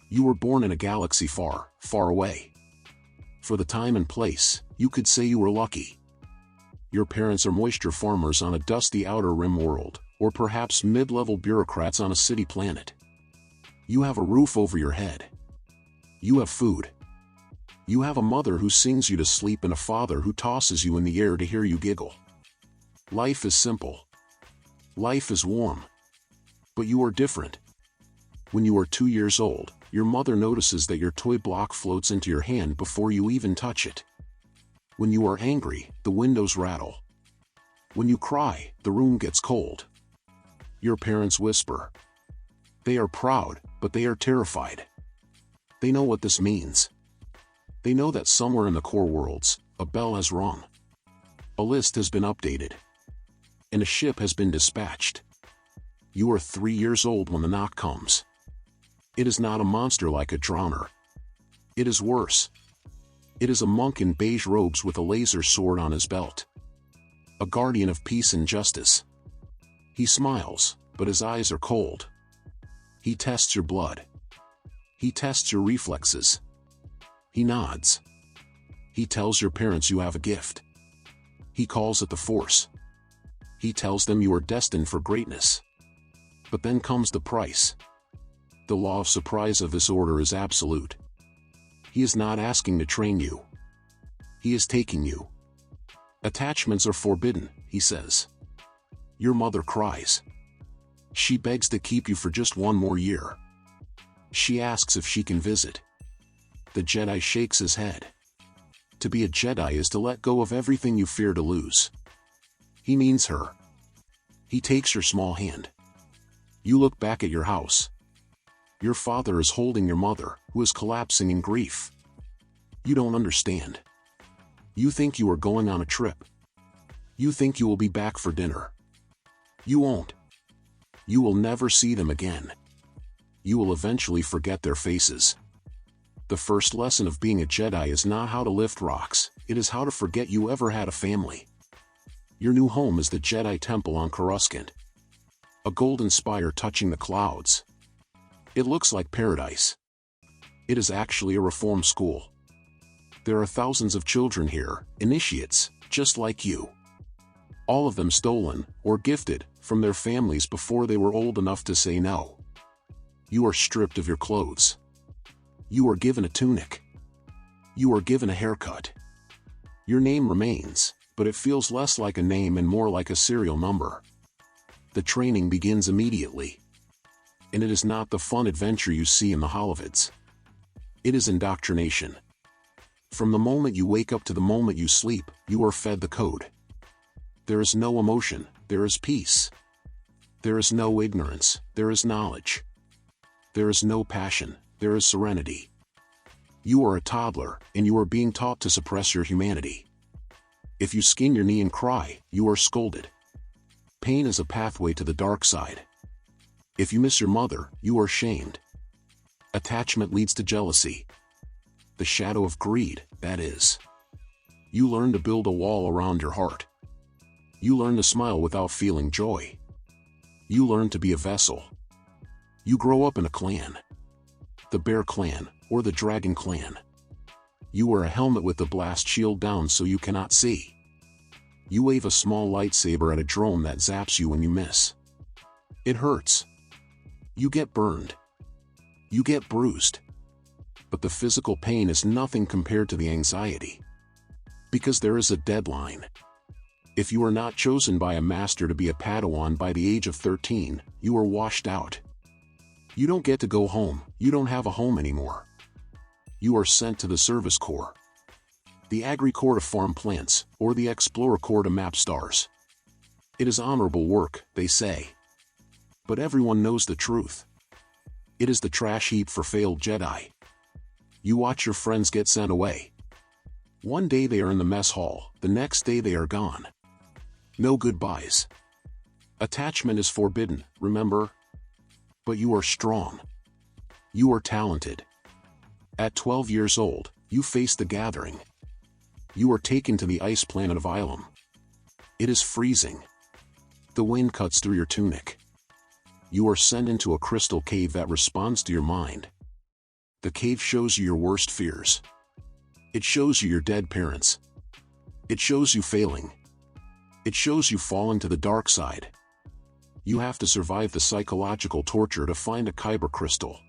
You were born in a galaxy far, far away. For the time and place, you could say you were lucky. Your parents are moisture farmers on a dusty outer rim world, or perhaps mid-level bureaucrats on a city planet. You have a roof over your head. You have food. You have a mother who sings you to sleep and a father who tosses you in the air to hear you giggle. Life is simple. Life is warm. But you are different. When you are 2 years old, your mother notices that your toy block floats into your hand before you even touch it. When you are angry, the windows rattle. When you cry, the room gets cold. Your parents whisper. They are proud, but they are terrified. They know what this means. They know that somewhere in the core worlds, a bell has rung. A list has been updated. And a ship has been dispatched. You are 3 years old when the knock comes. It is not a monster like a drowner. It is worse. It is a monk in beige robes with a laser sword on his belt. A guardian of peace and justice. He smiles, but his eyes are cold. He tests your blood. He tests your reflexes. He nods. He tells your parents you have a gift. He calls it the Force. He tells them you are destined for greatness. But then comes the price. The law of surprise of this order is absolute. He is not asking to train you. He is taking you. Attachments are forbidden, he says. Your mother cries. She begs to keep you for just 1 more year. She asks if she can visit. The Jedi shakes his head. To be a Jedi is to let go of everything you fear to lose. He means her. He takes your small hand. You look back at your house. Your father is holding your mother, who is collapsing in grief. You don't understand. You think you are going on a trip. You think you will be back for dinner. You won't. You will never see them again. You will eventually forget their faces. The first lesson of being a Jedi is not how to lift rocks, it is how to forget you ever had a family. Your new home is the Jedi Temple on Coruscant. A golden spire touching the clouds. It looks like paradise. It is actually a reform school. There are thousands of children here, initiates, just like you. All of them stolen, or gifted, from their families before they were old enough to say no. You are stripped of your clothes. You are given a tunic. You are given a haircut. Your name remains, but it feels less like a name and more like a serial number. The training begins immediately. And it is not the fun adventure you see in the Holovids. It is indoctrination. From the moment you wake up to the moment you sleep, you are fed the code. There is no emotion, there is peace. There is no ignorance, there is knowledge. There is no passion, there is serenity. You are a toddler, and you are being taught to suppress your humanity. If you skin your knee and cry, you are scolded. Pain is a pathway to the dark side. If you miss your mother, you are shamed. Attachment leads to jealousy. The shadow of greed, that is. You learn to build a wall around your heart. You learn to smile without feeling joy. You learn to be a vessel. You grow up in a clan. The Bear Clan, or the Dragon Clan. You wear a helmet with the blast shield down so you cannot see. You wave a small lightsaber at a drone that zaps you when you miss. It hurts. You get burned. You get bruised. But the physical pain is nothing compared to the anxiety. Because there is a deadline. If you are not chosen by a master to be a Padawan by the age of 13, you are washed out. You don't get to go home, you don't have a home anymore. You are sent to the Service Corps. The Agri Corps to farm plants, or the Explorer Corps to map stars. It is honorable work, they say. But everyone knows the truth. It is the trash heap for failed Jedi. You watch your friends get sent away. One day they are in the mess hall, the next day they are gone. No goodbyes. Attachment is forbidden, remember? But you are strong. You are talented. At 12 years old, you face the gathering. You are taken to the ice planet of Ilum. It is freezing. The wind cuts through your tunic. You are sent into a crystal cave that responds to your mind. The cave shows you your worst fears. It shows you your dead parents. It shows you failing. It shows you falling to the dark side. You have to survive the psychological torture to find a kyber crystal.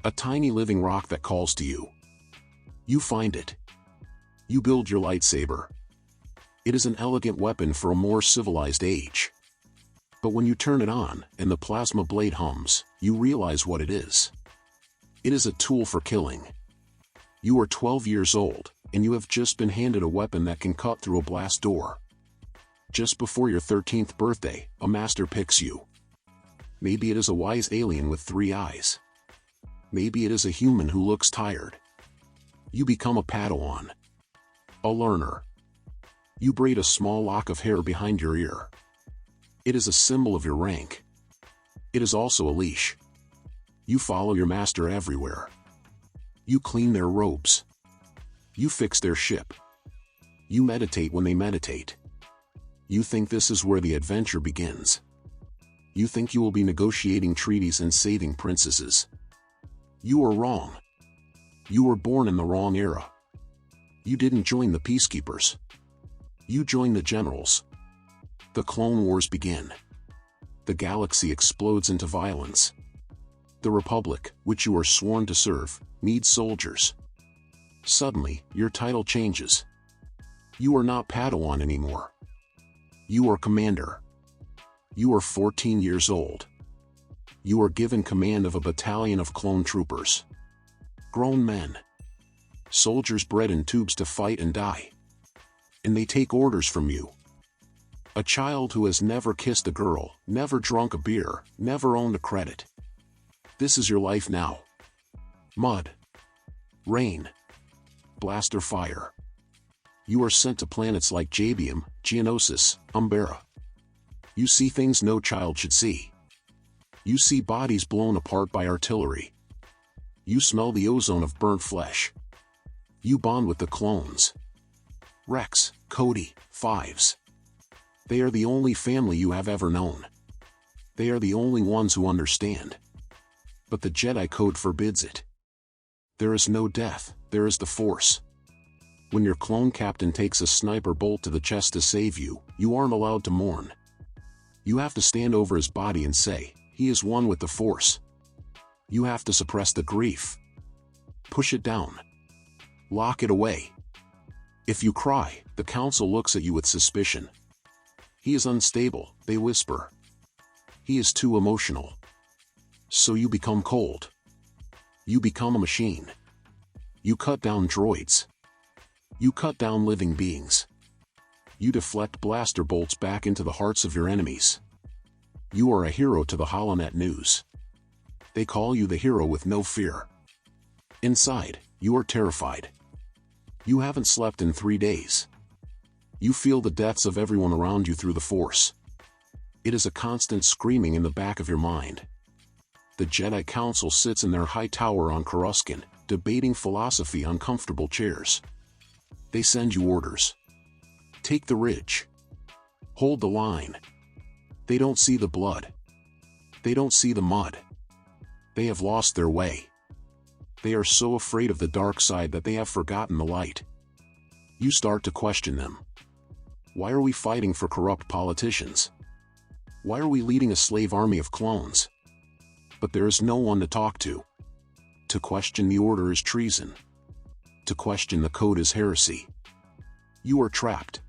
A tiny living rock that calls to you. You find it. You build your lightsaber. It is an elegant weapon for a more civilized age. But when you turn it on, and the plasma blade hums, you realize what it is. It is a tool for killing. You are 12 years old, and you have just been handed a weapon that can cut through a blast door. Just before your 13th birthday, a master picks you. Maybe it is a wise alien with 3 eyes. Maybe it is a human who looks tired. You become a Padawan. A learner. You braid a small lock of hair behind your ear. It is a symbol of your rank. It is also a leash. You follow your master everywhere. You clean their robes. You fix their ship. You meditate when they meditate. You think this is where the adventure begins. You think you will be negotiating treaties and saving princesses. You are wrong. You were born in the wrong era. You didn't join the peacekeepers. You joined the generals. The Clone Wars begin. The galaxy explodes into violence. The Republic, which you are sworn to serve, needs soldiers. Suddenly, your title changes. You are not Padawan anymore. You are Commander. You are 14 years old. You are given command of a battalion of clone troopers. Grown men. Soldiers bred in tubes to fight and die. And they take orders from you. A child who has never kissed a girl, never drunk a beer, never owned a credit. This is your life now. Mud. Rain. Blaster fire. You are sent to planets like Jabium, Geonosis, Umbera. You see things no child should see. You see bodies blown apart by artillery. You smell the ozone of burnt flesh. You bond with the clones. Rex, Cody, Fives. They are the only family you have ever known. They are the only ones who understand. But the Jedi Code forbids it. There is no death, there is the Force. When your clone captain takes a sniper bolt to the chest to save you, you aren't allowed to mourn. You have to stand over his body and say, he is one with the Force. You have to suppress the grief. Push it down. Lock it away. If you cry, the council looks at you with suspicion. He is unstable, they whisper. He is too emotional. So you become cold. You become a machine. You cut down droids. You cut down living beings. You deflect blaster bolts back into the hearts of your enemies. You are a hero to the HoloNet news. They call you the hero with no fear. Inside, you are terrified. You haven't slept in 3 days. You feel the deaths of everyone around you through the Force. It is a constant screaming in the back of your mind. The Jedi Council sits in their high tower on Coruscant, debating philosophy on comfortable chairs. They send you orders. Take the ridge. Hold the line. They don't see the blood. They don't see the mud. They have lost their way. They are so afraid of the dark side that they have forgotten the light. You start to question them. Why are we fighting for corrupt politicians? Why are we leading a slave army of clones? But there is no one to talk to. To question the order is treason. To question the code is heresy. You are trapped.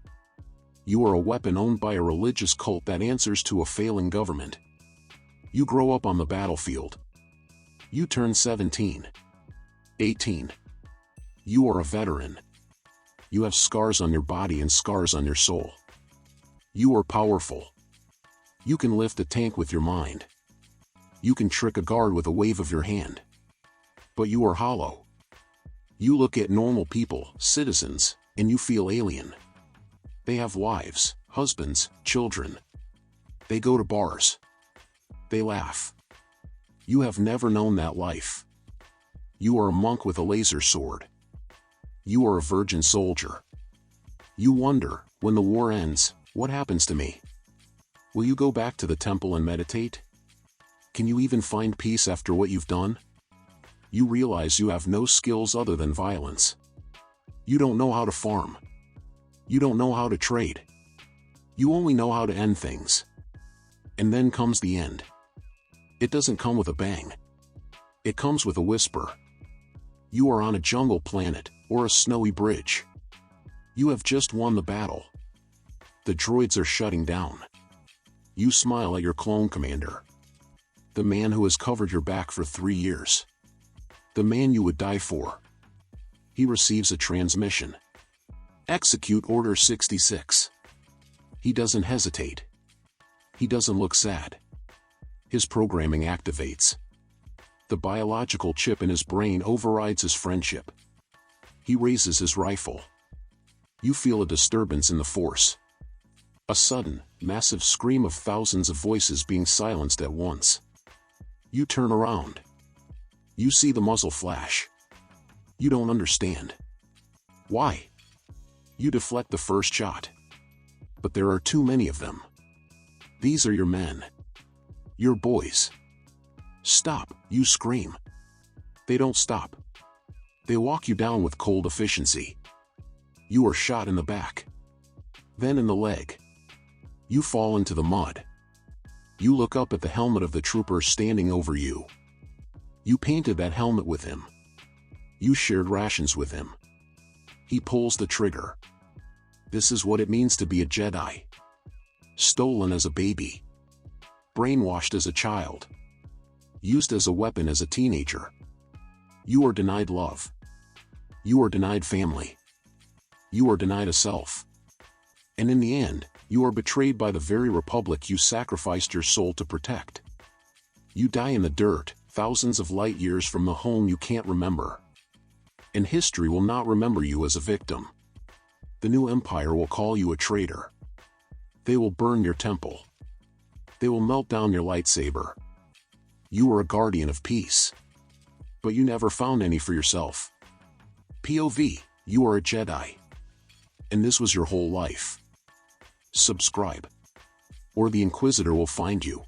You are a weapon owned by a religious cult that answers to a failing government. You grow up on the battlefield. You turn 17. 18. You are a veteran. You have scars on your body and scars on your soul. You are powerful. You can lift a tank with your mind. You can trick a guard with a wave of your hand. But you are hollow. You look at normal people, citizens, and you feel alien. They have wives, husbands, children. They go to bars. They laugh. You have never known that life. You are a monk with a laser sword. You are a virgin soldier. You wonder, when the war ends, what happens to me? Will you go back to the temple and meditate? Can you even find peace after what you've done? You realize you have no skills other than violence. You don't know how to farm. You don't know how to trade. You only know how to end things. And then comes the end. It doesn't come with a bang. It comes with a whisper. You are on a jungle planet, or a snowy bridge. You have just won the battle. The droids are shutting down. You smile at your clone commander. The man who has covered your back for 3 years. The man you would die for. He receives a transmission. Execute Order 66. He doesn't hesitate. He doesn't look sad. His programming activates. The biological chip in his brain overrides his friendship. He raises his rifle. You feel a disturbance in the force. A sudden, massive scream of thousands of voices being silenced at once. You turn around. You see the muzzle flash. You don't understand. Why? You deflect the first shot. But there are too many of them. These are your men. Your boys. Stop, you scream. They don't stop. They walk you down with cold efficiency. You are shot in the back. Then in the leg. You fall into the mud. You look up at the helmet of the trooper standing over you. You painted that helmet with him. You shared rations with him. He pulls the trigger. This is what it means to be a Jedi. Stolen as a baby. Brainwashed as a child. Used as a weapon as a teenager. You are denied love. You are denied family. You are denied a self. And in the end, you are betrayed by the very republic you sacrificed your soul to protect. You die in the dirt, thousands of light years from the home you can't remember. And history will not remember you as a victim. The new empire will call you a traitor. They will burn your temple. They will melt down your lightsaber. You were a guardian of peace. But you never found any for yourself. POV, you are a Jedi. And this was your whole life. Subscribe. Or the Inquisitor will find you.